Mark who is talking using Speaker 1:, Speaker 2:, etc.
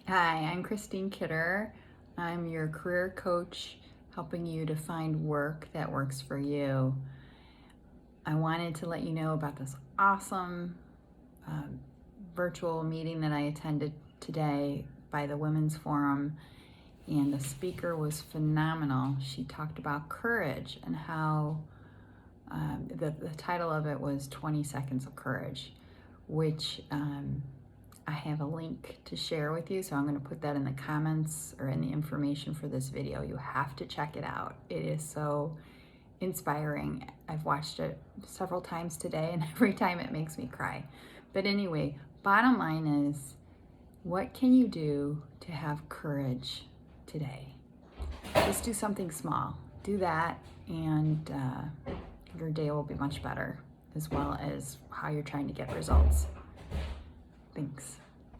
Speaker 1: Hi, I'm Christine Kidder. I'm your career coach, helping you to find work that works for you. I wanted to let you know about this awesome virtual meeting that I attended today by the Women's Forum, and the speaker was phenomenal. She talked about courage and how the title of it was 20 Seconds of Courage, which I have a link to share with you, so I'm going to put that in the comments or in the information for this video. You have to check it out. It is so inspiring. I've watched it several times today, and every time it makes me cry. But anyway, bottom line is, what can you do to have courage today? Just do something small. Do that, and your day will be much better, as well as how you're trying to get results. Thanks.